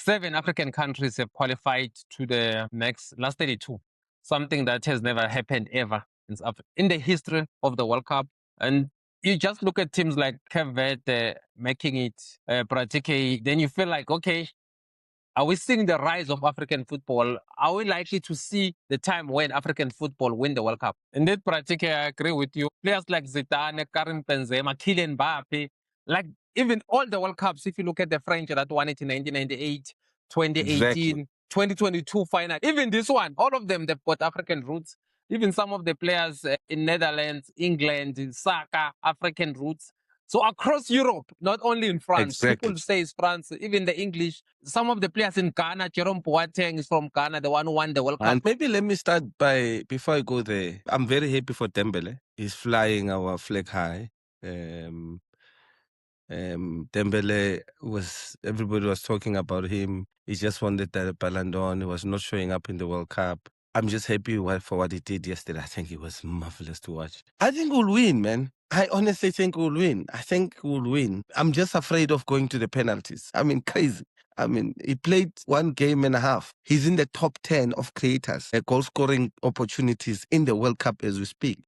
7 African countries have qualified to the next last 32, something that has never happened ever in the history of the World Cup. And you just look at teams like Cape Verde making it, Pratique, then you feel like, okay, are we seeing the rise of African football? Are we likely to see the time when African football win the World Cup? Indeed, Pratique, I agree with you. Players like Zidane, Karim Benzema, Kylian Mbappe, like even all the World Cups, if you look at the French that won it in 1998, 2018, Exactly. 2022 final, even this one, all of them, they've got African roots. Even some of the players in Netherlands, England, Saka, African roots. So across Europe, not only in France, Exactly. people say it's France, even the English. Some of the players in Ghana, Jerome Boateng is from Ghana, the one who won the World Cup. And maybe let me start by, before I go there, I'm very happy for Dembele. He's flying our flag high. Dembele everybody was talking about him. He just won the Ballon d'Or. He was not showing up in the World Cup. I'm just happy for what he did yesterday. I think it was marvelous to watch. I think we'll win, man. I honestly think we'll win. I think we'll win. I'm just afraid of going to the penalties. I mean, crazy. I mean, he played 1 game and a half. He's in the top 10 of creators, goal scoring opportunities in the World Cup as we speak.